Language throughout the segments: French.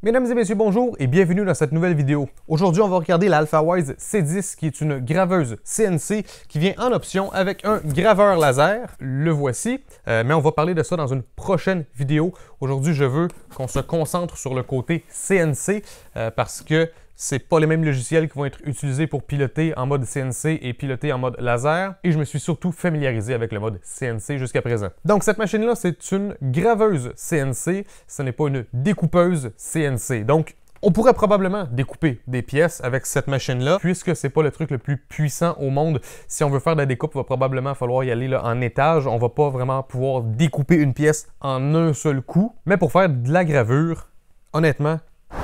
Mesdames et messieurs, bonjour et bienvenue dans cette nouvelle vidéo. Aujourd'hui, on va regarder la AlphaWise C10 qui est une graveuse CNC qui vient en option avec un graveur laser. Le voici, mais on va parler de ça dans une prochaine vidéo. Aujourd'hui, je veux qu'on se concentre sur le côté CNC parce que c'est pas les mêmes logiciels qui vont être utilisés pour piloter en mode CNC et piloter en mode laser. Et je me suis surtout familiarisé avec le mode CNC jusqu'à présent. Donc cette machine-là, c'est une graveuse CNC. Ce n'est pas une découpeuse CNC. Donc on pourrait probablement découper des pièces avec cette machine-là, puisque c'est pas le truc le plus puissant au monde. Si on veut faire de la découpe, il va probablement falloir y aller là, en étage. On va pas vraiment pouvoir découper une pièce en un seul coup. Mais pour faire de la gravure, honnêtement,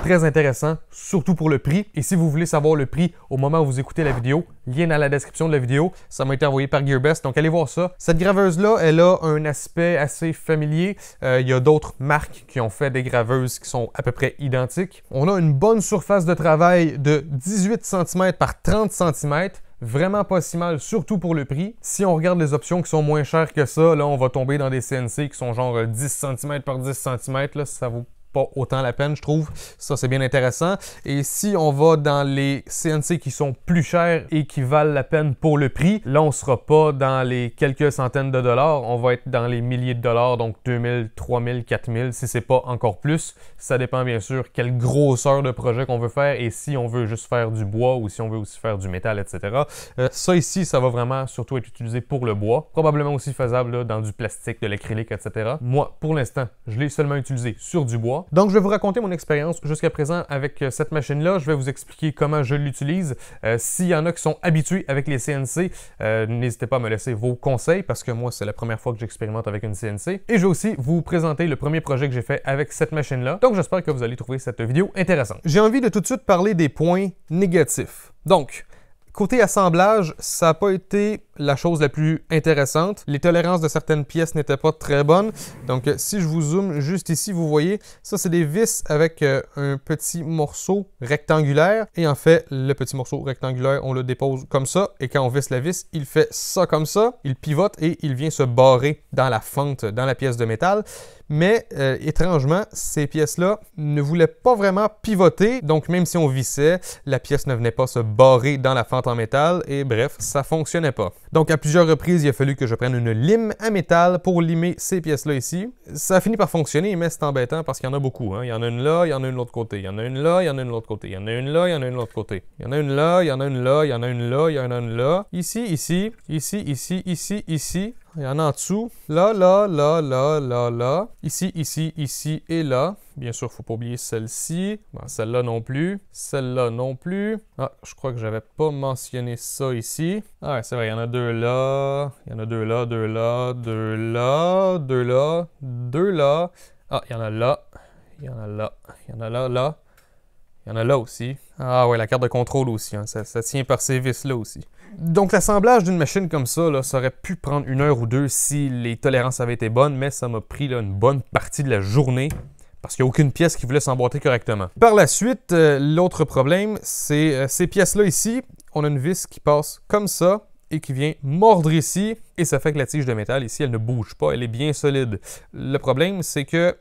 très intéressant, surtout pour le prix. Et si vous voulez savoir le prix au moment où vous écoutez la vidéo, lien dans la description de la vidéo. Ça m'a été envoyé par Gearbest, donc allez voir ça. Cette graveuse-là, elle a un aspect assez familier. Il y a d'autres marques qui ont fait des graveuses qui sont à peu près identiques. On a une bonne surface de travail de 18 cm par 30 cm. Vraiment pas si mal, surtout pour le prix. Si on regarde les options qui sont moins chères que ça, là, on va tomber dans des CNC qui sont genre 10 cm par 10 cm. Là, ça vaut pas autant la peine, je trouve. Ça, c'est bien intéressant. Et si on va dans les CNC qui sont plus chers et qui valent la peine pour le prix, là, on sera pas dans les quelques centaines de dollars. On va être dans les milliers de dollars, donc 2000, 3000, 4000, si c'est pas encore plus. Ça dépend bien sûr quelle grosseur de projet qu'on veut faire et si on veut juste faire du bois ou si on veut aussi faire du métal, etc. Ça ici, ça va vraiment surtout être utilisé pour le bois. Probablement aussi faisable là, dans du plastique, de l'acrylique, etc. Moi, pour l'instant, je l'ai seulement utilisé sur du bois. Donc, je vais vous raconter mon expérience jusqu'à présent avec cette machine-là. Je vais vous expliquer comment je l'utilise. S'il y en a qui sont habitués avec les CNC, n'hésitez pas à me laisser vos conseils parce que moi, c'est la première fois que j'expérimente avec une CNC. Et je vais aussi vous présenter le premier projet que j'ai fait avec cette machine-là. Donc, j'espère que vous allez trouver cette vidéo intéressante. J'ai envie de tout de suite parler des points négatifs. Donc, côté assemblage, ça n'a pas été la chose la plus intéressante. Les tolérances de certaines pièces n'étaient pas très bonnes. Donc, si je vous zoome juste ici, vous voyez, ça, c'est des vis avec un petit morceau rectangulaire. Et en fait, le petit morceau rectangulaire, on le dépose comme ça. Et quand on visse la vis, il fait ça comme ça. Il pivote et il vient se barrer dans la fente, dans la pièce de métal. Mais étrangement, ces pièces-là ne voulaient pas vraiment pivoter. Donc, même si on vissait, la pièce ne venait pas se barrer dans la fente en métal. Et bref, ça ne fonctionnait pas. Donc, à plusieurs reprises, il a fallu que je prenne une lime à métal pour limer ces pièces-là ici. Ça a fini par fonctionner, mais c'est embêtant parce qu'il y en a beaucoup. Hein. Il y en a une là, il y en a une de l'autre côté. Il y en a une là, il y en a une de l'autre côté. Il y en a une là, il y en a une de l'autre côté. Il y en a une là, il y en a une là, il y en a une là, il y en a une là. Ici, ici, ici, ici, ici, ici. Il y en a en dessous. Là, là, là, là, là, là. Ici, ici, ici et là. Bien sûr, il ne faut pas oublier celle-ci. Bon, celle-là non plus. Celle-là non plus. Ah, je crois que j'avais pas mentionné ça ici. Ah ouais, c'est vrai, il y en a deux là. Il y en a deux là, deux là, deux là, deux là, deux là. Ah, il y en a là. Il y en a là. Il y en a là, là. Il y en a là aussi. Ah ouais, la carte de contrôle aussi. Hein. Ça tient par ces vis-là aussi. Donc, l'assemblage d'une machine comme ça, là, ça aurait pu prendre 1 heure ou 2 si les tolérances avaient été bonnes, mais ça m'a pris là, une bonne partie de la journée parce qu'il n'y a aucune pièce qui voulait s'emboîter correctement. Par la suite, l'autre problème, c'est ces pièces-là ici. On a une vis qui passe comme ça et qui vient mordre ici et ça fait que la tige de métal ici, elle ne bouge pas, elle est bien solide. Le problème, c'est que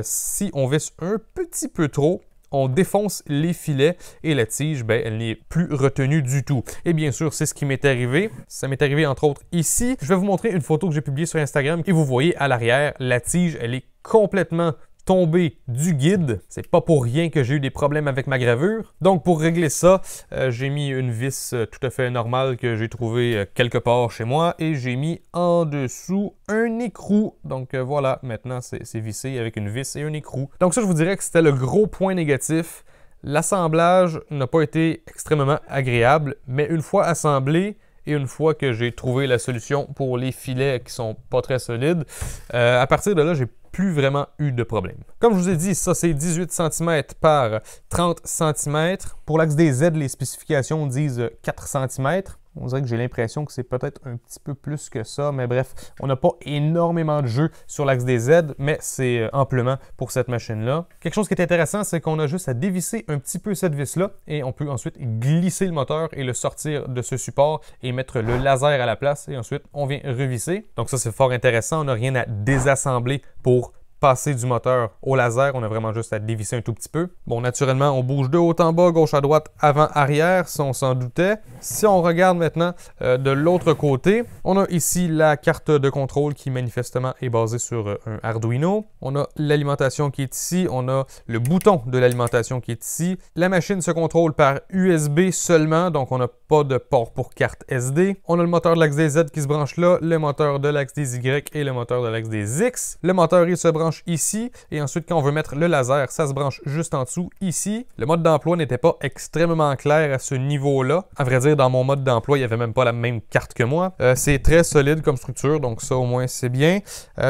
si on visse un petit peu trop, on défonce les filets et la tige, ben, elle n'est plus retenue du tout. Et bien sûr, c'est ce qui m'est arrivé. Ça m'est arrivé entre autres ici. Je vais vous montrer une photo que j'ai publiée sur Instagram et vous voyez à l'arrière, la tige, elle est complètement tombé du guide. C'est pas pour rien que j'ai eu des problèmes avec ma gravure. Donc pour régler ça, j'ai mis une vis tout à fait normale que j'ai trouvée quelque part chez moi et j'ai mis en dessous un écrou. Donc voilà, maintenant c'est vissé avec une vis et un écrou. Donc ça, je vous dirais que c'était le gros point négatif. L'assemblage n'a pas été extrêmement agréable, mais une fois assemblé, et une fois que j'ai trouvé la solution pour les filets qui sont pas très solides, à partir de là, j'ai plus vraiment eu de problème. Comme je vous ai dit, ça c'est 18 cm par 30 cm. Pour l'axe des Z, les spécifications disent 4 cm. On dirait que j'ai l'impression que c'est peut-être un petit peu plus que ça, mais bref, on n'a pas énormément de jeu sur l'axe des Z, mais c'est amplement pour cette machine-là. Quelque chose qui est intéressant, c'est qu'on a juste à dévisser un petit peu cette vis-là et on peut ensuite glisser le moteur et le sortir de ce support et mettre le laser à la place et ensuite on vient revisser. Donc ça, c'est fort intéressant, on n'a rien à désassembler pour passer du moteur au laser. On a vraiment juste à dévisser un tout petit peu. Bon, naturellement, on bouge de haut en bas, gauche à droite, avant, arrière, si on s'en doutait. Si on regarde maintenant de l'autre côté, on a ici la carte de contrôle qui manifestement est basée sur un Arduino. On a l'alimentation qui est ici. On a le bouton de l'alimentation qui est ici. La machine se contrôle par USB seulement, donc on n'a pas de port pour carte SD. On a le moteur de l'axe des Z qui se branche là, le moteur de l'axe des Y et le moteur de l'axe des X. Le moteur, il se branche ici, et ensuite, quand on veut mettre le laser, ça se branche juste en dessous, ici. Le mode d'emploi n'était pas extrêmement clair à ce niveau-là. À vrai dire, dans mon mode d'emploi, il n'y avait même pas la même carte que moi. C'est très solide comme structure, donc ça, au moins, c'est bien.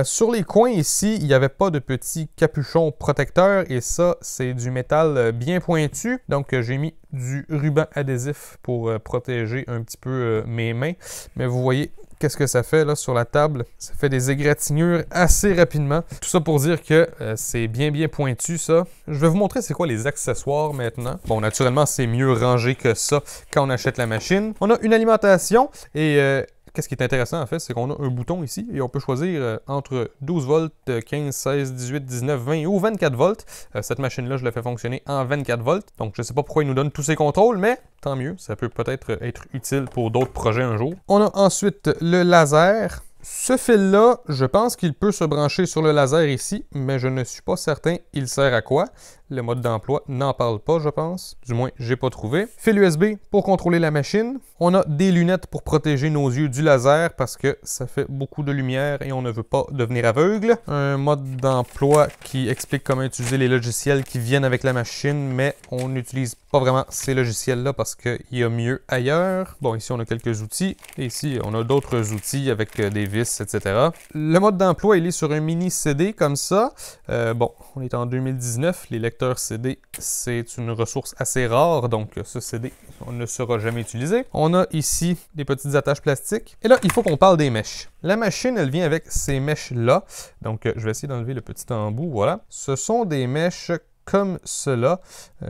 Sur les coins ici, il n'y avait pas de petit capuchon protecteur, et ça, c'est du métal bien pointu. Donc, j'ai mis du ruban adhésif pour protéger un petit peu mes mains. Mais vous voyez qu'est-ce que ça fait là sur la table. Ça fait des égratignures assez rapidement. Tout ça pour dire que c'est bien pointu ça. Je vais vous montrer c'est quoi les accessoires maintenant. Bon, naturellement, c'est mieux rangé que ça quand on achète la machine. On a une alimentation et... qu'est-ce qui est intéressant, en fait, c'est qu'on a un bouton ici et on peut choisir entre 12 volts, 15, 16, 18, 19, 20 ou 24 volts. Cette machine-là, je la fais fonctionner en 24 volts. Donc, je ne sais pas pourquoi il nous donne tous ces contrôles, mais tant mieux. Ça peut peut-être être utile pour d'autres projets un jour. On a ensuite le laser. Ce fil-là, je pense qu'il peut se brancher sur le laser ici, mais je ne suis pas certain il sert à quoi. Le mode d'emploi n'en parle pas, je pense. Du moins, j'ai pas trouvé. Fil USB pour contrôler la machine. On a des lunettes pour protéger nos yeux du laser parce que ça fait beaucoup de lumière et on ne veut pas devenir aveugle. Un mode d'emploi qui explique comment utiliser les logiciels qui viennent avec la machine, mais on n'utilise pas vraiment ces logiciels-là parce qu'il y a mieux ailleurs. Bon, ici, on a quelques outils. Et ici, on a d'autres outils avec des vis, etc. Le mode d'emploi, il est sur un mini CD comme ça. Bon, on est en 2019. Les lecteurs CD, c'est une ressource assez rare, donc ce CD ne sera jamais utilisé. On a ici des petites attaches plastiques. Et là, il faut qu'on parle des mèches. La machine, elle vient avec ces mèches-là. Donc, je vais essayer d'enlever le petit embout, voilà. Ce sont des mèches comme cela.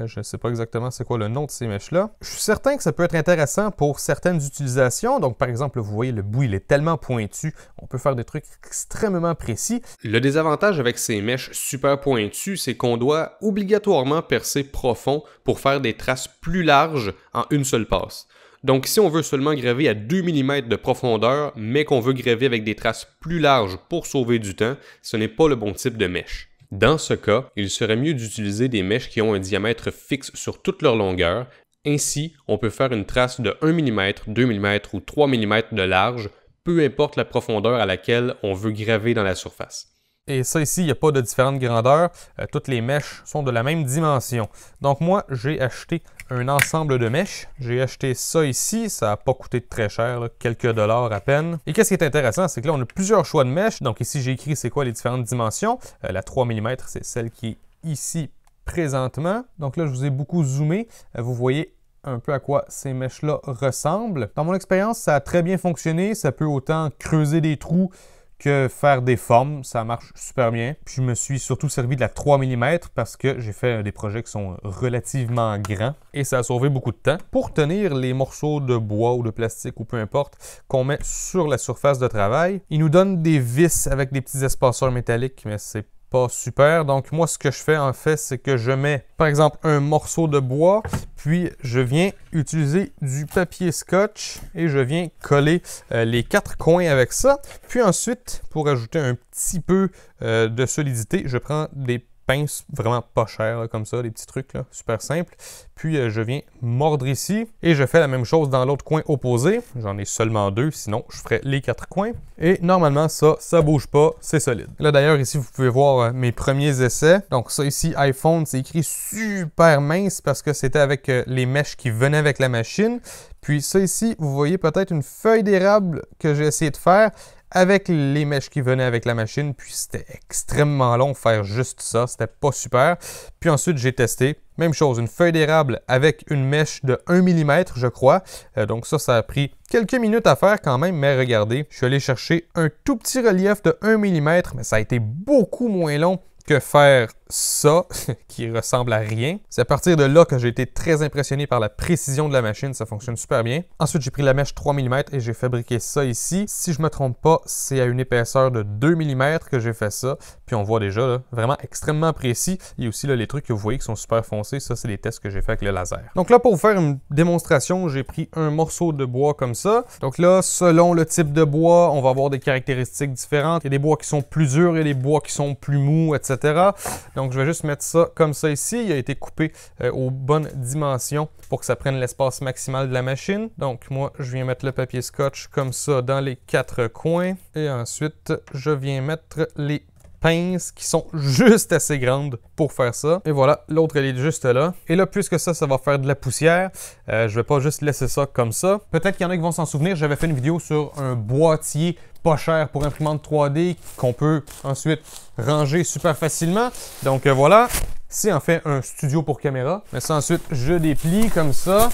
Je ne sais pas exactement c'est quoi le nom de ces mèches-là. Je suis certain que ça peut être intéressant pour certaines utilisations. Donc, par exemple, vous voyez, le bout, il est tellement pointu. On peut faire des trucs extrêmement précis. Le désavantage avec ces mèches super pointues, c'est qu'on doit obligatoirement percer profond pour faire des traces plus larges en une seule passe. Donc, si on veut seulement graver à 2 mm de profondeur, mais qu'on veut graver avec des traces plus larges pour sauver du temps, ce n'est pas le bon type de mèche. Dans ce cas, il serait mieux d'utiliser des mèches qui ont un diamètre fixe sur toute leur longueur. Ainsi, on peut faire une trace de 1 mm, 2 mm ou 3 mm de large, peu importe la profondeur à laquelle on veut graver dans la surface. Et ça ici, il n'y a pas de différente grandeur. Toutes les mèches sont de la même dimension. Donc moi, j'ai acheté un ensemble de mèches. J'ai acheté ça ici. Ça n'a pas coûté très cher, là, quelques dollars à peine. Et qu'est-ce qui est intéressant, c'est que là, on a plusieurs choix de mèches. Donc ici, j'ai écrit c'est quoi les différentes dimensions. La 3 mm, c'est celle qui est ici présentement. Donc là, je vous ai beaucoup zoomé. Vous voyez un peu à quoi ces mèches-là ressemblent. Dans mon expérience, ça a très bien fonctionné. Ça peut autant creuser des trous que faire des formes, ça marche super bien. Puis je me suis surtout servi de la 3 mm parce que j'ai fait des projets qui sont relativement grands et ça a sauvé beaucoup de temps. Pour tenir les morceaux de bois ou de plastique ou peu importe qu'on met sur la surface de travail, il nous donne des vis avec des petits espaceurs métalliques, mais c'est pas super. Donc moi, ce que je fais en fait, c'est que je mets par exemple un morceau de bois, puis je viens utiliser du papier scotch et je viens coller les 4 coins avec ça. Puis ensuite, pour ajouter un petit peu de solidité, je prends des pinces vraiment pas chères, là, comme ça, des petits trucs là, super simples. Puis je viens mordre ici et je fais la même chose dans l'autre coin opposé. J'en ai seulement 2, sinon je ferais les 4 coins. Et normalement, ça bouge pas, c'est solide. Là d'ailleurs, ici, vous pouvez voir mes premiers essais. Donc ça ici, iPhone, c'est écrit super mince parce que c'était avec les mèches qui venaient avec la machine. Puis ça ici, vous voyez peut-être une feuille d'érable que j'ai essayé de faire avec les mèches qui venaient avec la machine, puis c'était extrêmement long faire juste ça, c'était pas super. Puis ensuite, j'ai testé, même chose, une feuille d'érable avec une mèche de 1 mm, je crois. Donc ça a pris quelques minutes à faire quand même, mais regardez, je suis allé chercher un tout petit relief de 1 mm, mais ça a été beaucoup moins long que faire ça, qui ressemble à rien. C'est à partir de là que j'ai été très impressionné par la précision de la machine. Ça fonctionne super bien. Ensuite, j'ai pris la mèche 3 mm et j'ai fabriqué ça ici. Si je me trompe pas, c'est à une épaisseur de 2 mm que j'ai fait ça. Puis on voit déjà, là, vraiment extrêmement précis. Il y a aussi là, les trucs que vous voyez qui sont super foncés. Ça, c'est les tests que j'ai fait avec le laser. Donc là, pour vous faire une démonstration, j'ai pris un morceau de bois comme ça. Donc là, selon le type de bois, on va avoir des caractéristiques différentes. Il y a des bois qui sont plus durs, il y a des bois qui sont plus mous, etc. Donc je vais juste mettre ça comme ça ici. Il a été coupé aux bonnes dimensions pour que ça prenne l'espace maximal de la machine. Donc moi, je viens mettre le papier scotch comme ça dans les 4 coins. Et ensuite, je viens mettre les pinces qui sont juste assez grandes pour faire ça. Et voilà, l'autre elle est juste là. Et là, puisque ça va faire de la poussière, je vais pas juste laisser ça comme ça. Peut-être qu'il y en a qui vont s'en souvenir, j'avais fait une vidéo sur un boîtier pas cher pour imprimante 3D qu'on peut ensuite ranger super facilement. Donc voilà, c'est en fait un studio pour caméra. Mais ça ensuite, je déplie comme ça.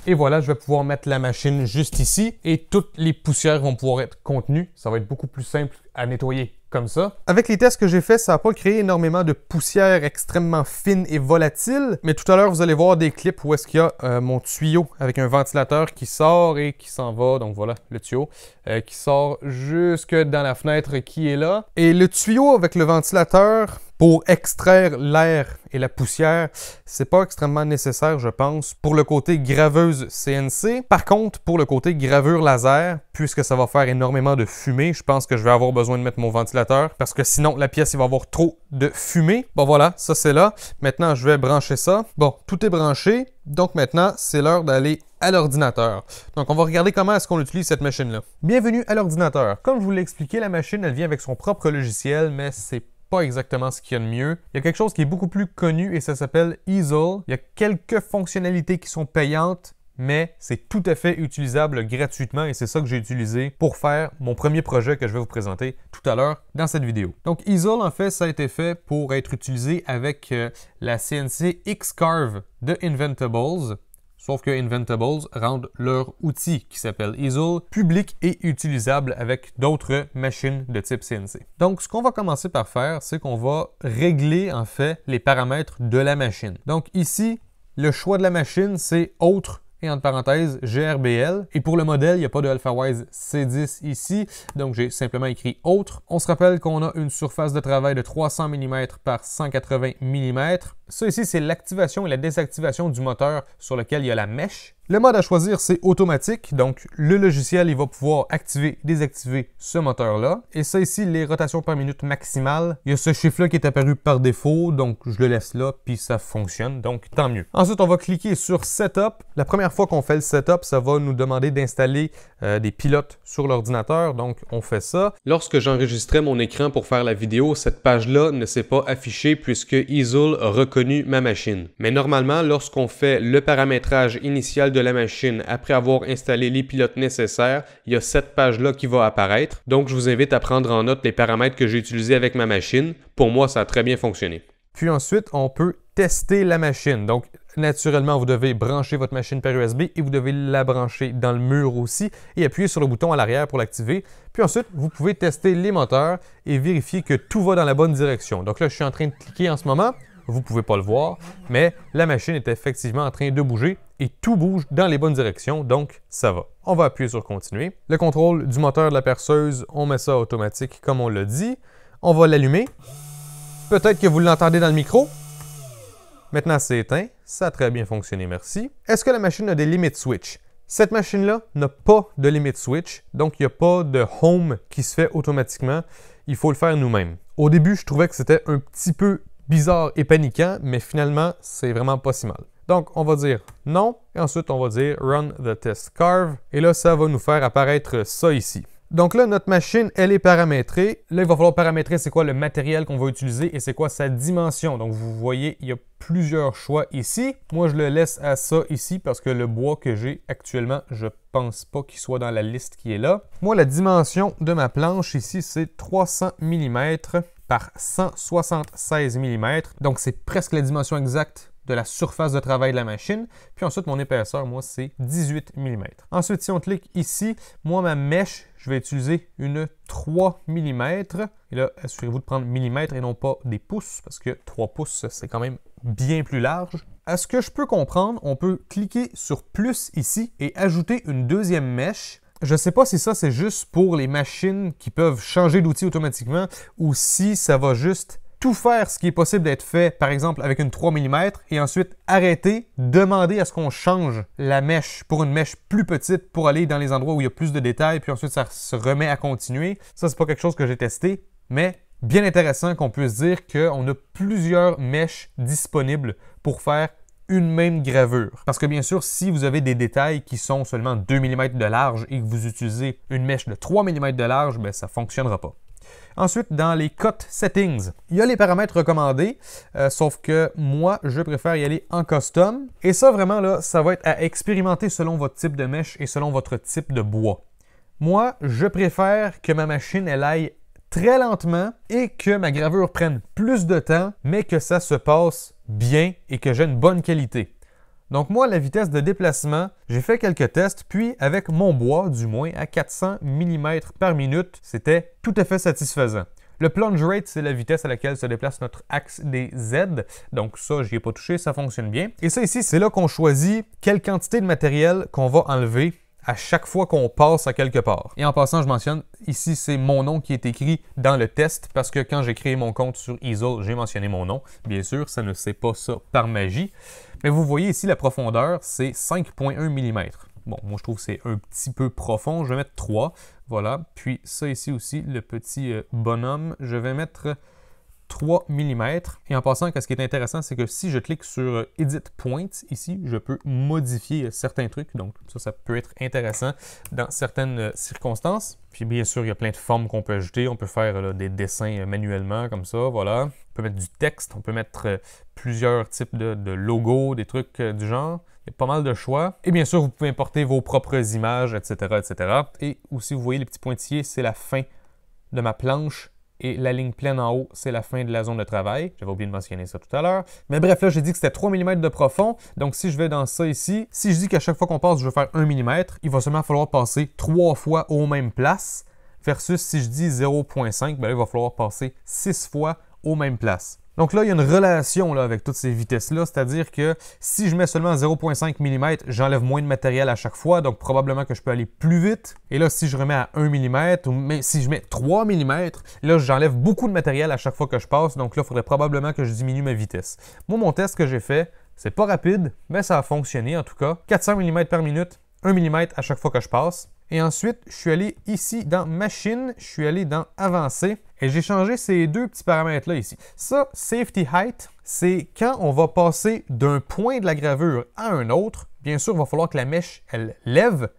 Et voilà, je vais pouvoir mettre la machine juste ici et toutes les poussières vont pouvoir être contenues. Ça va être beaucoup plus simple à nettoyer comme ça. Avec les tests que j'ai faits, ça n'a pas créé énormément de poussière extrêmement fine et volatile. Mais tout à l'heure, vous allez voir des clips où est-ce qu'il y a mon tuyau avec un ventilateur qui sort et qui s'en va. Donc voilà, le tuyau qui sort jusque dans la fenêtre qui est là. Et le tuyau avec le ventilateur, pour extraire l'air et la poussière, c'est pas extrêmement nécessaire, je pense, pour le côté graveuse CNC. Par contre, pour le côté gravure laser, puisque ça va faire énormément de fumée, je pense que je vais avoir besoin de mettre mon ventilateur parce que sinon, la pièce, il va avoir trop de fumée. Bon, voilà, ça c'est là. Maintenant, je vais brancher ça. Bon, tout est branché. Donc maintenant, c'est l'heure d'aller à l'ordinateur. Donc on va regarder comment est-ce qu'on utilise cette machine-là. Bienvenue à l'ordinateur. Comme je vous l'ai expliqué, la machine, elle vient avec son propre logiciel, mais c'est pas exactement ce qu'il y a de mieux. Il y a quelque chose qui est beaucoup plus connu et ça s'appelle Easel. Il y a quelques fonctionnalités qui sont payantes, mais c'est tout à fait utilisable gratuitement et c'est ça que j'ai utilisé pour faire mon premier projet que je vais vous présenter tout à l'heure dans cette vidéo. Donc Easel, en fait, ça a été fait pour être utilisé avec la CNC X-Carve de Inventables. Sauf que Inventables rendent leur outil qui s'appelle Easel public et utilisable avec d'autres machines de type CNC. Donc, ce qu'on va commencer par faire, c'est qu'on va régler en fait les paramètres de la machine. Donc ici, le choix de la machine, c'est autre et entre parenthèses GRBL. Et pour le modèle, il n'y a pas de AlphaWise C10 ici, donc j'ai simplement écrit autre. On se rappelle qu'on a une surface de travail de 300 mm par 180 mm. Ça ici, c'est l'activation et la désactivation du moteur sur lequel il y a la mèche. Le mode à choisir, c'est automatique, donc le logiciel il va pouvoir activer, désactiver ce moteur-là. Et ça ici, les rotations par minute maximales, il y a ce chiffre-là qui est apparu par défaut, donc je le laisse là, puis ça fonctionne, donc tant mieux. Ensuite, on va cliquer sur Setup. La première fois qu'on fait le Setup, ça va nous demander d'installer des pilotes sur l'ordinateur, donc on fait ça. Lorsque j'enregistrais mon écran pour faire la vidéo, cette page-là ne s'est pas affichée puisque Easel a reconnu ma machine. Mais normalement, lorsqu'on fait le paramétrage initial de la machine après avoir installé les pilotes nécessaires, il y a cette page-là qui va apparaître. Donc, je vous invite à prendre en note les paramètres que j'ai utilisés avec ma machine. Pour moi, ça a très bien fonctionné. Puis ensuite, on peut tester la machine. Donc, naturellement, vous devez brancher votre machine par USB et vous devez la brancher dans le mur aussi et appuyer sur le bouton à l'arrière pour l'activer. Puis ensuite, vous pouvez tester les moteurs et vérifier que tout va dans la bonne direction. Donc là, je suis en train de cliquer en ce moment. Vous ne pouvez pas le voir, mais la machine est effectivement en train de bouger et tout bouge dans les bonnes directions, donc ça va. On va appuyer sur Continuer. Le contrôle du moteur de la perceuse, on met ça automatique comme on l'a dit. On va l'allumer. Peut-être que vous l'entendez dans le micro. Maintenant, c'est éteint. Ça a très bien fonctionné, merci. Est-ce que la machine a des limit switch? Cette machine-là n'a pas de limit switch, donc il n'y a pas de home qui se fait automatiquement. Il faut le faire nous-mêmes. Au début, je trouvais que c'était un petit peu bizarre et paniquant, mais finalement, c'est vraiment pas si mal. Donc, on va dire non, et ensuite, on va dire Run the test carve, et là, ça va nous faire apparaître ça ici. Donc là, notre machine, elle est paramétrée. Là, il va falloir paramétrer c'est quoi le matériel qu'on va utiliser et c'est quoi sa dimension. Donc, vous voyez, il y a plusieurs choix ici. Moi, je le laisse à ça ici parce que le bois que j'ai actuellement, je pense pas qu'il soit dans la liste qui est là. Moi, la dimension de ma planche ici, c'est 300 mm par 176 mm. Donc, c'est presque la dimension exacte de la surface de travail de la machine. Puis ensuite, mon épaisseur, moi, c'est 18 mm. Ensuite, si on clique ici, moi, ma mèche, je vais utiliser une 3 mm. Et là, assurez-vous de prendre millimètres et non pas des pouces, parce que 3 pouces, c'est quand même bien plus large. À ce que je peux comprendre, on peut cliquer sur plus ici et ajouter une deuxième mèche. Je ne sais pas si ça, c'est juste pour les machines qui peuvent changer d'outil automatiquement ou si ça va juste tout faire ce qui est possible d'être fait, par exemple avec une 3 mm et ensuite arrêter, demander à ce qu'on change la mèche pour une mèche plus petite pour aller dans les endroits où il y a plus de détails, puis ensuite ça se remet à continuer. Ça, c'est pas quelque chose que j'ai testé, mais bien intéressant qu'on puisse dire qu'on a plusieurs mèches disponibles pour faire une même gravure. Parce que bien sûr, si vous avez des détails qui sont seulement 2 mm de large et que vous utilisez une mèche de 3 mm de large, bien, ça ne fonctionnera pas. Ensuite, dans les Cut Settings, il y a les paramètres recommandés, sauf que moi, je préfère y aller en custom. Et ça, vraiment, là, ça va être à expérimenter selon votre type de mèche et selon votre type de bois. Moi, je préfère que ma machine, elle aille très lentement et que ma gravure prenne plus de temps, mais que ça se passe bien et que j'ai une bonne qualité. Donc moi, la vitesse de déplacement, j'ai fait quelques tests, puis avec mon bois, du moins, à 400 mm par minute, c'était tout à fait satisfaisant. Le plunge rate, c'est la vitesse à laquelle se déplace notre axe des Z. Donc ça, je n'y ai pas touché, ça fonctionne bien. Et ça ici, c'est là qu'on choisit quelle quantité de matériel qu'on va enlever à chaque fois qu'on passe à quelque part. Et en passant, je mentionne, ici, c'est mon nom qui est écrit dans le test parce que quand j'ai créé mon compte sur Easel, j'ai mentionné mon nom. Bien sûr, ça ne sait pas ça par magie. Mais vous voyez ici, la profondeur, c'est 5,1 mm. Bon, moi, je trouve que c'est un petit peu profond. Je vais mettre 3. Voilà. Puis ça ici aussi, le petit bonhomme, je vais mettre 3 mm. Et en passant, ce qui est intéressant, c'est que si je clique sur Edit Points, ici, je peux modifier certains trucs. Donc, ça peut être intéressant dans certaines circonstances. Puis, bien sûr, il y a plein de formes qu'on peut ajouter. On peut faire là, des dessins manuellement, comme ça, voilà. On peut mettre du texte, on peut mettre plusieurs types de logos, des trucs du genre. Il y a pas mal de choix. Et bien sûr, vous pouvez importer vos propres images, etc., etc. Et aussi, vous voyez les petits pointillés, c'est la fin de ma planche. Et la ligne pleine en haut, c'est la fin de la zone de travail. J'avais oublié de mentionner ça tout à l'heure. Mais bref, là, j'ai dit que c'était 3 mm de profond. Donc, si je vais dans ça ici, si je dis qu'à chaque fois qu'on passe, je veux faire 1 mm, il va seulement falloir passer 3 fois aux mêmes places. Versus si je dis 0,5, ben là, il va falloir passer 6 fois aux mêmes places. Donc là, il y a une relation là, avec toutes ces vitesses-là, c'est-à-dire que si je mets seulement 0,5 mm, j'enlève moins de matériel à chaque fois, donc probablement que je peux aller plus vite. Et là, si je remets à 1 mm, ou même si je mets 3 mm, là, j'enlève beaucoup de matériel à chaque fois que je passe, donc là, il faudrait probablement que je diminue ma vitesse. Moi, mon test que j'ai fait, c'est pas rapide, mais ça a fonctionné en tout cas. 400 mm par minute, 1 mm à chaque fois que je passe. Et ensuite, je suis allé ici dans Machine, je suis allé dans Avancer et j'ai changé ces deux petits paramètres-là ici. Ça, Safety Height, c'est quand on va passer d'un point de la gravure à un autre. Bien sûr, il va falloir que la mèche, elle lève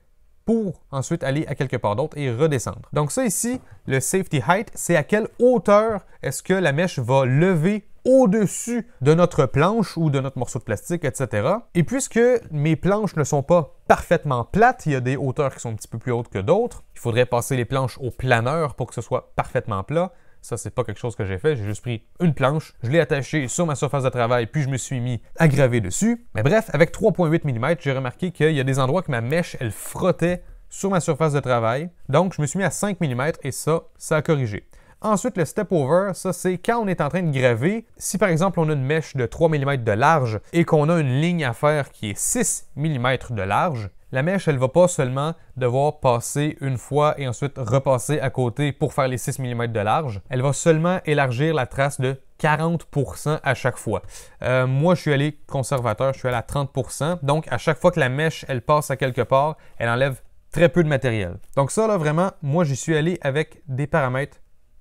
pour ensuite aller à quelque part d'autre et redescendre. Donc ça ici, le Safety Height, c'est à quelle hauteur est-ce que la mèche va lever au-dessus de notre planche ou de notre morceau de plastique, etc. Et puisque mes planches ne sont pas parfaitement plates, il y a des hauteurs qui sont un petit peu plus hautes que d'autres, il faudrait passer les planches au planeur pour que ce soit parfaitement plat. Ça, c'est pas quelque chose que j'ai fait. J'ai juste pris une planche, je l'ai attachée sur ma surface de travail, puis je me suis mis à graver dessus. Mais bref, avec 3,8 mm, j'ai remarqué qu'il y a des endroits que ma mèche, elle frottait sur ma surface de travail. Donc, je me suis mis à 5 mm et ça a corrigé. Ensuite, le step over, ça c'est quand on est en train de graver. Si par exemple on a une mèche de 3 mm de large et qu'on a une ligne à faire qui est 6 mm de large, la mèche, elle ne va pas seulement devoir passer une fois et ensuite repasser à côté pour faire les 6 mm de large. Elle va seulement élargir la trace de 40% à chaque fois. Moi, je suis allé conservateur, je suis allé à 30%. Donc, à chaque fois que la mèche, elle passe à quelque part, elle enlève très peu de matériel. Donc ça, là, vraiment, moi, j'y suis allé avec des paramètres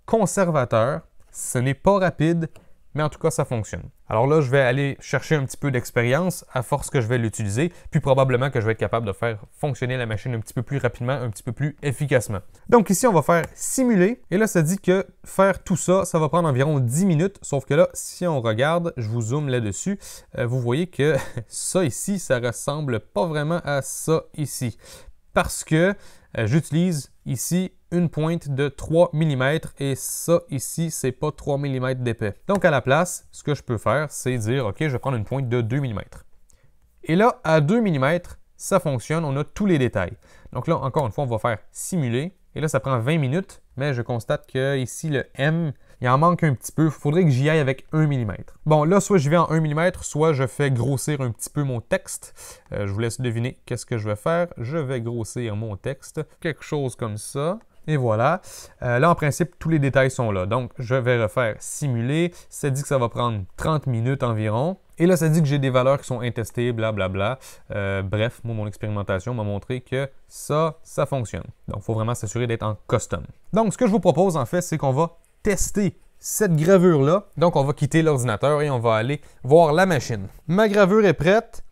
conservateur. Ce n'est pas rapide, mais en tout cas, ça fonctionne. Alors là, je vais aller chercher un petit peu d'expérience à force que je vais l'utiliser, puis probablement que je vais être capable de faire fonctionner la machine un petit peu plus rapidement, un petit peu plus efficacement. Donc ici, on va faire simuler, et là, ça dit que faire tout ça, ça va prendre environ 10 minutes, sauf que là, si on regarde, je vous zoome là-dessus, vous voyez que ça ici, ça ressemble pas vraiment à ça ici, parce que j'utilise ici une pointe de 3 mm et ça ici, c'est pas 3 mm d'épais. Donc à la place, ce que je peux faire, c'est dire, OK, je vais prendre une pointe de 2 mm. Et là, à 2 mm, ça fonctionne, on a tous les détails. Donc là, encore une fois, on va faire simuler. Et là, ça prend 20 minutes, mais je constate que ici, le M, il en manque un petit peu. Il faudrait que j'y aille avec 1 mm. Bon, là, soit j'y vais en 1 mm, soit je fais grossir un petit peu mon texte. Je vous laisse deviner qu'est-ce que je vais faire. Je vais grossir mon texte, quelque chose comme ça. Et voilà. Là, en principe, tous les détails sont là. Donc, je vais refaire simuler. Ça dit que ça va prendre 30 minutes environ. Et là, ça dit que j'ai des valeurs qui sont intestées, blablabla. Bref, moi, mon expérimentation m'a montré que ça fonctionne. Donc, il faut vraiment s'assurer d'être en custom. Donc, ce que je vous propose, en fait, c'est qu'on va tester cette gravure-là. Donc, on va quitter l'ordinateur et on va aller voir la machine. Ma gravure est prête.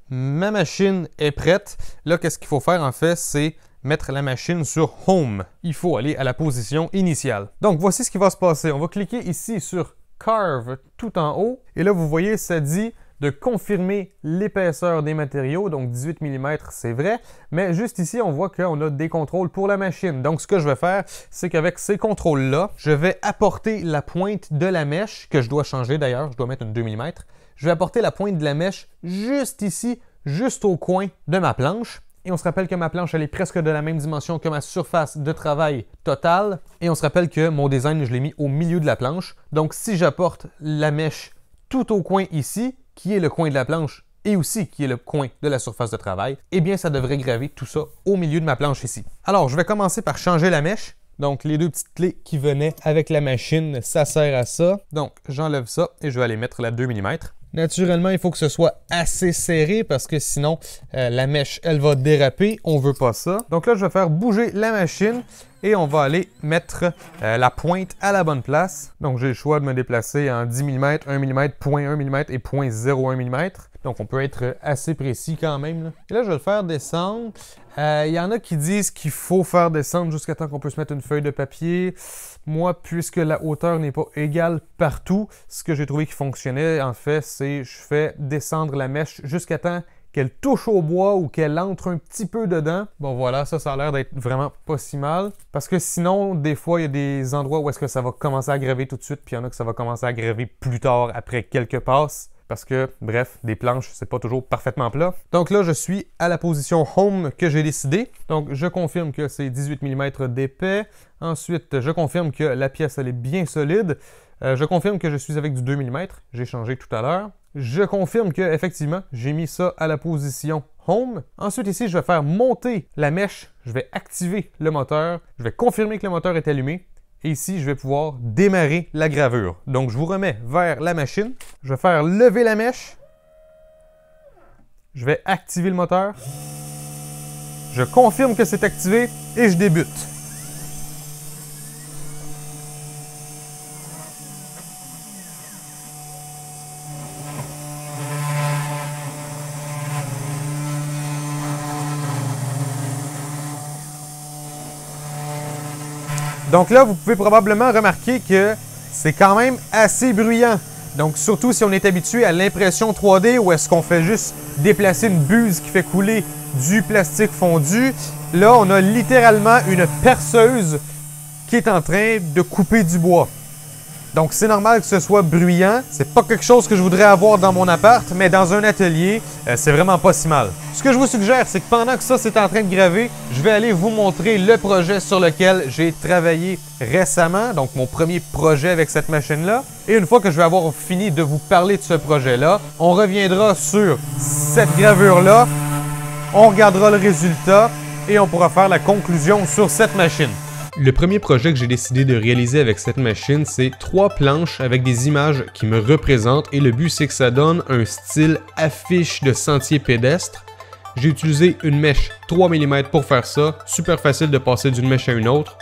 Ma machine est prête. Là, qu'est-ce qu'il faut faire, en fait, c'est mettre la machine sur Home. Il faut aller à la position initiale. Donc, voici ce qui va se passer. On va cliquer ici sur Carve tout en haut. Et là, vous voyez, ça dit de confirmer l'épaisseur des matériaux. Donc, 18 mm, c'est vrai. Mais juste ici, on voit qu'on a des contrôles pour la machine. Donc, ce que je vais faire, c'est qu'avec ces contrôles-là, je vais apporter la pointe de la mèche, que je dois changer d'ailleurs. Je dois mettre une 2 mm. Je vais apporter la pointe de la mèche juste ici, juste au coin de ma planche. Et on se rappelle que ma planche, elle est presque de la même dimension que ma surface de travail totale. Et on se rappelle que mon design, je l'ai mis au milieu de la planche. Donc, si j'apporte la mèche tout au coin ici, qui est le coin de la planche, et aussi qui est le coin de la surface de travail, eh bien, ça devrait graver tout ça au milieu de ma planche ici. Alors, je vais commencer par changer la mèche. Donc, les deux petites clés qui venaient avec la machine, ça sert à ça. Donc, j'enlève ça et je vais aller mettre la 2 mm. Naturellement, il faut que ce soit assez serré parce que sinon, la mèche, elle va déraper. On ne veut pas ça. Donc là, je vais faire bouger la machine et on va aller mettre la pointe à la bonne place. Donc, j'ai le choix de me déplacer en 10 mm, 1 mm, 0.1 mm et 0.01 mm. Donc, on peut être assez précis quand même. Là. Et là, je vais le faire descendre. Il y en a qui disent qu'il faut faire descendre jusqu'à temps qu'on peut se mettre une feuille de papier. Moi, puisque la hauteur n'est pas égale partout, ce que j'ai trouvé qui fonctionnait, en fait, c'est je fais descendre la mèche jusqu'à temps qu'elle touche au bois ou qu'elle entre un petit peu dedans. Bon, voilà, ça a l'air d'être vraiment pas si mal. Parce que sinon, des fois, il y a des endroits où est-ce que ça va commencer à graver tout de suite, puis il y en a que ça va commencer à graver plus tard, après quelques passes. Parce que, bref, des planches, c'est pas toujours parfaitement plat. Donc là, je suis à la position Home que j'ai décidé. Donc, je confirme que c'est 18 mm d'épais. Ensuite, je confirme que la pièce, elle est bien solide. Je confirme que je suis avec du 2 mm. J'ai changé tout à l'heure. Je confirme que, effectivement, j'ai mis ça à la position Home. Ensuite, ici, je vais faire monter la mèche. Je vais activer le moteur. Je vais confirmer que le moteur est allumé. Et ici, je vais pouvoir démarrer la gravure. Donc, je vous remets vers la machine. Je vais faire lever la mèche. Je vais activer le moteur. Je confirme que c'est activé et je débute. Donc là, vous pouvez probablement remarquer que c'est quand même assez bruyant. Donc surtout si on est habitué à l'impression 3D où est-ce qu'on fait juste déplacer une buse qui fait couler du plastique fondu. Là, on a littéralement une perceuse qui est en train de couper du bois. Donc c'est normal que ce soit bruyant. C'est pas quelque chose que je voudrais avoir dans mon appart, mais dans un atelier, c'est vraiment pas si mal. Ce que je vous suggère, c'est que pendant que ça c'est en train de graver, je vais aller vous montrer le projet sur lequel j'ai travaillé récemment, donc mon premier projet avec cette machine-là. Et une fois que je vais avoir fini de vous parler de ce projet-là, on reviendra sur cette gravure-là, on regardera le résultat et on pourra faire la conclusion sur cette machine. Le premier projet que j'ai décidé de réaliser avec cette machine, c'est 3 planches avec des images qui me représentent et le but c'est que ça donne un style affiche de sentier pédestre. J'ai utilisé une mèche 3 mm pour faire ça, super facile de passer d'une mèche à une autre.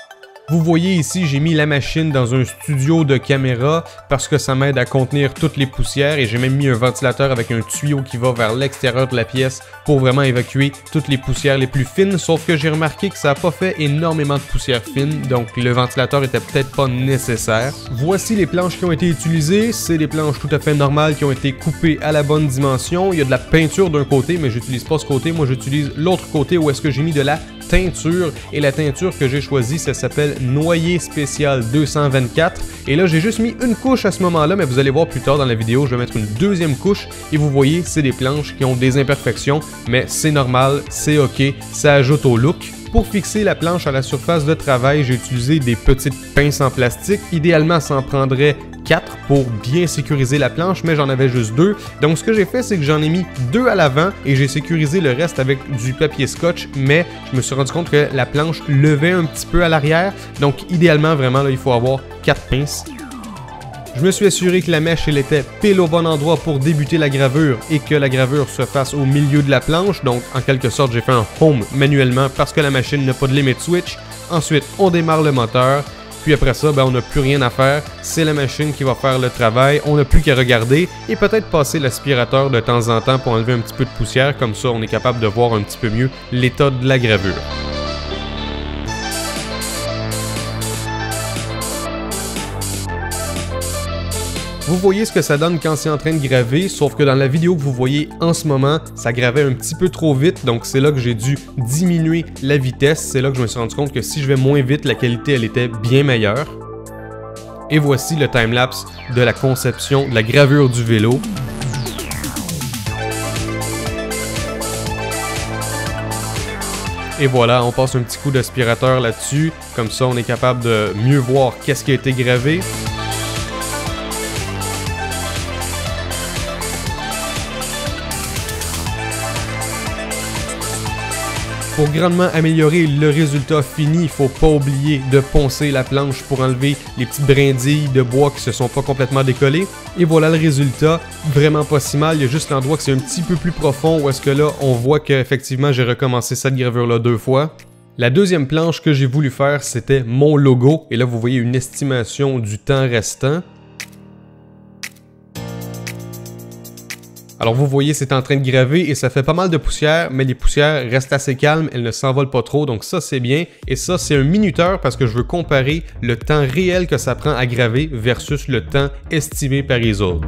Vous voyez ici, j'ai mis la machine dans un studio de caméra parce que ça m'aide à contenir toutes les poussières et j'ai même mis un ventilateur avec un tuyau qui va vers l'extérieur de la pièce pour vraiment évacuer toutes les poussières les plus fines, sauf que j'ai remarqué que ça n'a pas fait énormément de poussière fine, donc le ventilateur était peut-être pas nécessaire. Voici les planches qui ont été utilisées, c'est des planches tout à fait normales qui ont été coupées à la bonne dimension. Il y a de la peinture d'un côté, mais j'utilise pas ce côté, moi j'utilise l'autre côté où est-ce que j'ai mis de la teinture et la teinture que j'ai choisie, ça s'appelle Noyer Spécial 224 et là j'ai juste mis une couche à ce moment-là, mais vous allez voir plus tard dans la vidéo, je vais mettre une deuxième couche et vous voyez, c'est des planches qui ont des imperfections, mais c'est normal, c'est ok, ça ajoute au look. Pour fixer la planche à la surface de travail, j'ai utilisé des petites pinces en plastique. Idéalement, ça en prendrait 4 pour bien sécuriser la planche, mais j'en avais juste 2. Donc ce que j'ai fait, c'est que j'en ai mis 2 à l'avant et j'ai sécurisé le reste avec du papier scotch, mais je me suis rendu compte que la planche levait un petit peu à l'arrière. Donc idéalement, vraiment, là, il faut avoir 4 pinces. Je me suis assuré que la mèche elle était pile au bon endroit pour débuter la gravure et que la gravure se fasse au milieu de la planche. Donc en quelque sorte, j'ai fait un home manuellement parce que la machine n'a pas de limit switch. Ensuite, on démarre le moteur. Puis après ça, on n'a plus rien à faire. C'est la machine qui va faire le travail. On n'a plus qu'à regarder et peut-être passer l'aspirateur de temps en temps pour enlever un petit peu de poussière. Comme ça, on est capable de voir un petit peu mieux l'état de la gravure. Vous voyez ce que ça donne quand c'est en train de graver, sauf que dans la vidéo que vous voyez en ce moment, ça gravait un petit peu trop vite, donc c'est là que j'ai dû diminuer la vitesse. C'est là que je me suis rendu compte que si je vais moins vite, la qualité elle était bien meilleure. Et voici le timelapse de la conception de la gravure du vélo. Et voilà, on passe un petit coup d'aspirateur là-dessus, comme ça on est capable de mieux voir qu'est-ce qui a été gravé. Pour grandement améliorer le résultat fini, il ne faut pas oublier de poncer la planche pour enlever les petites brindilles de bois qui se sont pas complètement décollées. Et voilà le résultat, vraiment pas si mal, il y a juste l'endroit que c'est un petit peu plus profond où est-ce que là on voit qu'effectivement j'ai recommencé cette gravure là 2 fois. La deuxième planche que j'ai voulu faire c'était mon logo et là vous voyez une estimation du temps restant. Alors vous voyez, c'est en train de graver et ça fait pas mal de poussière, mais les poussières restent assez calmes, elles ne s'envolent pas trop, donc ça c'est bien. Et ça c'est un minuteur parce que je veux comparer le temps réel que ça prend à graver versus le temps estimé par Easel.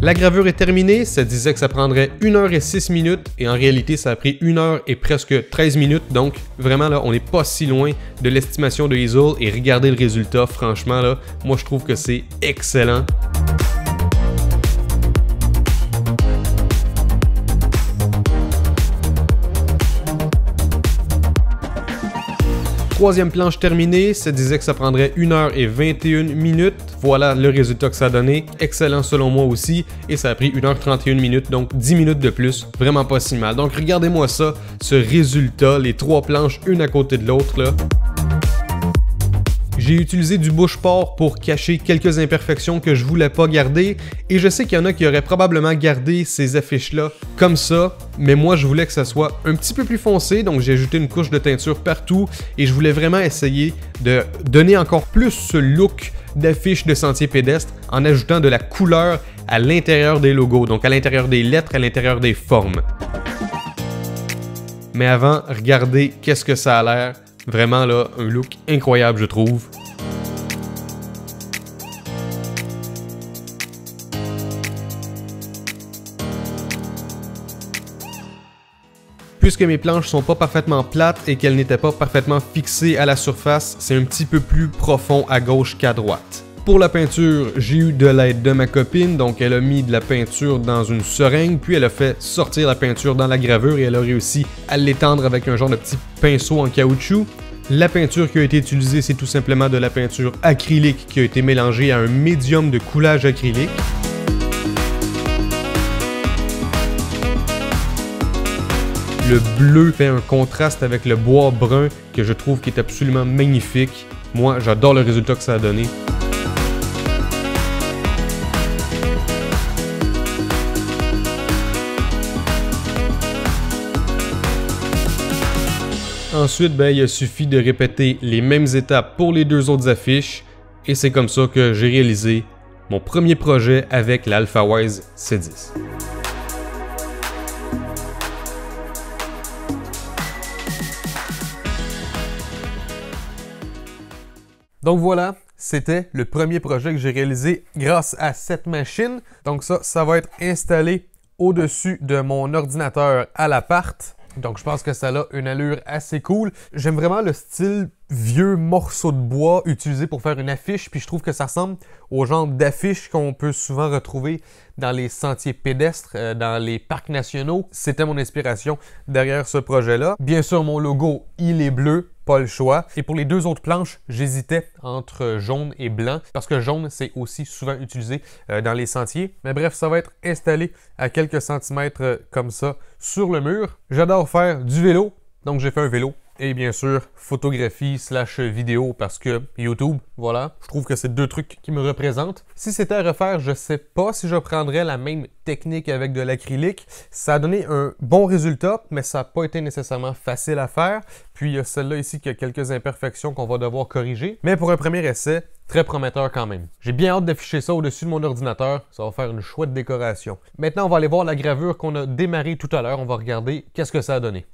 La gravure est terminée, ça disait que ça prendrait 1 heure et 6 minutes et en réalité ça a pris 1 heure et presque 13 minutes, donc vraiment là on n'est pas si loin de l'estimation de Easel et regardez le résultat, franchement là, moi je trouve que c'est excellent. Troisième planche terminée, ça disait que ça prendrait 1 heure et 21 minutes. Voilà le résultat que ça a donné. Excellent selon moi aussi. Et ça a pris 1 heure 31 minutes, donc 10 minutes de plus. Vraiment pas si mal. Donc regardez-moi ça, ce résultat, les 3 planches, une à côté de l'autre là. J'ai utilisé du bouche-port pour cacher quelques imperfections que je voulais pas garder et je sais qu'il y en a qui auraient probablement gardé ces affiches-là comme ça, mais moi je voulais que ça soit un petit peu plus foncé, donc j'ai ajouté une couche de teinture partout et je voulais vraiment essayer de donner encore plus ce look d'affiche de sentier pédestre en ajoutant de la couleur à l'intérieur des logos, donc à l'intérieur des lettres, à l'intérieur des formes. Mais avant, regardez qu'est-ce que ça a l'air. Vraiment là, un look incroyable je trouve. Puisque mes planches sont pas parfaitement plates et qu'elles n'étaient pas parfaitement fixées à la surface, c'est un petit peu plus profond à gauche qu'à droite. Pour la peinture, j'ai eu de l'aide de ma copine, donc elle a mis de la peinture dans une seringue, puis elle a fait sortir la peinture dans la gravure et elle a réussi à l'étendre avec un genre de petit pinceau en caoutchouc. La peinture qui a été utilisée, c'est tout simplement de la peinture acrylique qui a été mélangée à un médium de coulage acrylique. Le bleu fait un contraste avec le bois brun que je trouve qui est absolument magnifique. Moi, j'adore le résultat que ça a donné. Ensuite, il a suffi de répéter les mêmes étapes pour les 2 autres affiches et c'est comme ça que j'ai réalisé mon premier projet avec l'Alphawise C10. Donc voilà, c'était le premier projet que j'ai réalisé grâce à cette machine. Donc ça va être installé au-dessus de mon ordinateur à l'appart. Donc je pense que ça a une allure assez cool. J'aime vraiment le style vieux morceau de bois utilisé pour faire une affiche, puis je trouve que ça ressemble au genre d'affiche qu'on peut souvent retrouver dans les sentiers pédestres, dans les parcs nationaux. C'était mon inspiration derrière ce projet-là. Bien sûr, mon logo, il est bleu, pas le choix. Et pour les deux autres planches, j'hésitais entre jaune et blanc, parce que jaune, c'est aussi souvent utilisé dans les sentiers. Mais bref, ça va être installé à quelques centimètres comme ça sur le mur. J'adore faire du vélo, donc j'ai fait un vélo. Et bien sûr, photographie / vidéo parce que YouTube, voilà. Je trouve que c'est deux trucs qui me représentent. Si c'était à refaire, je sais pas si je prendrais la même technique avec de l'acrylique. Ça a donné un bon résultat, mais ça n'a pas été nécessairement facile à faire. Puis il y a celle-là ici qui a quelques imperfections qu'on va devoir corriger. Mais pour un premier essai, très prometteur quand même. J'ai bien hâte d'afficher ça au-dessus de mon ordinateur. Ça va faire une chouette décoration. Maintenant, on va aller voir la gravure qu'on a démarrée tout à l'heure. On va regarder qu'est-ce que ça a donné.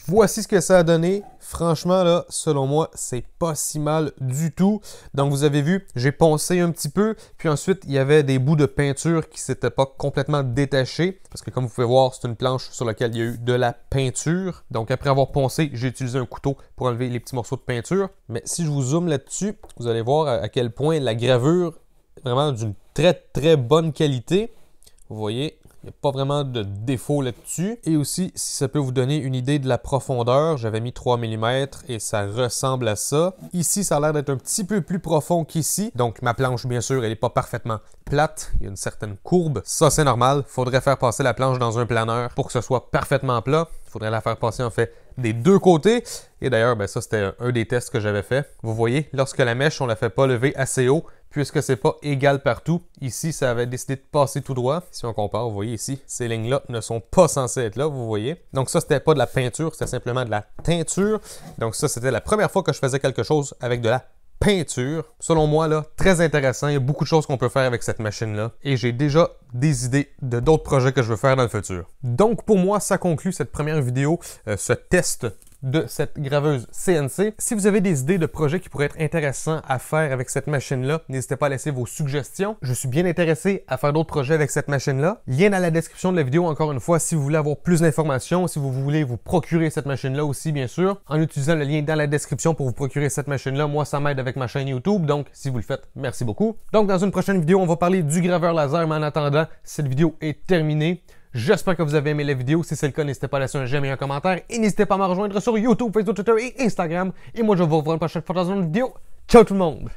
Voici ce que ça a donné. Franchement, là, selon moi, c'est pas si mal du tout. Donc, vous avez vu, j'ai poncé un petit peu. Puis ensuite, il y avait des bouts de peinture qui ne s'étaient pas complètement détachés. Parce que comme vous pouvez voir, c'est une planche sur laquelle il y a eu de la peinture. Donc, après avoir poncé, j'ai utilisé un couteau pour enlever les petits morceaux de peinture. Mais si je vous zoome là-dessus, vous allez voir à quel point la gravure est vraiment d'une très, très bonne qualité. Vous voyez, il n'y a pas vraiment de défaut là-dessus. Et aussi, si ça peut vous donner une idée de la profondeur, j'avais mis 3 mm et ça ressemble à ça. Ici, ça a l'air d'être un petit peu plus profond qu'ici. Donc, ma planche, bien sûr, elle n'est pas parfaitement plate. Il y a une certaine courbe. Ça, c'est normal. Il faudrait faire passer la planche dans un planeur pour que ce soit parfaitement plat. Il faudrait la faire passer, en fait, des deux côtés. Et d'ailleurs, ben ça, c'était un des tests que j'avais fait. Vous voyez, lorsque la mèche, on ne la fait pas lever assez haut, puisque c'est pas égal partout. Ici, ça avait décidé de passer tout droit. Si on compare, vous voyez ici, ces lignes-là ne sont pas censées être là, vous voyez. Donc ça, c'était pas de la peinture, c'était simplement de la teinture. Donc ça, c'était la première fois que je faisais quelque chose avec de la peinture. Selon moi, là, très intéressant. Il y a beaucoup de choses qu'on peut faire avec cette machine-là. Et j'ai déjà des idées de d'autres projets que je veux faire dans le futur. Donc, pour moi, ça conclut cette première vidéo, ce test de cette graveuse CNC. Si vous avez des idées de projets qui pourraient être intéressants à faire avec cette machine-là, n'hésitez pas à laisser vos suggestions. Je suis bien intéressé à faire d'autres projets avec cette machine-là. Lien dans la description de la vidéo, encore une fois, si vous voulez avoir plus d'informations, si vous voulez vous procurer cette machine-là aussi, bien sûr, en utilisant le lien dans la description pour vous procurer cette machine-là. Moi, ça m'aide avec ma chaîne YouTube, donc si vous le faites, merci beaucoup. Donc, dans une prochaine vidéo, on va parler du graveur laser, mais en attendant, cette vidéo est terminée. J'espère que vous avez aimé la vidéo. Si c'est le cas, n'hésitez pas à laisser un j'aime et un commentaire. Et n'hésitez pas à me rejoindre sur YouTube, Facebook, Twitter et Instagram. Et moi, je vous revois une prochaine fois dans une vidéo. Ciao tout le monde!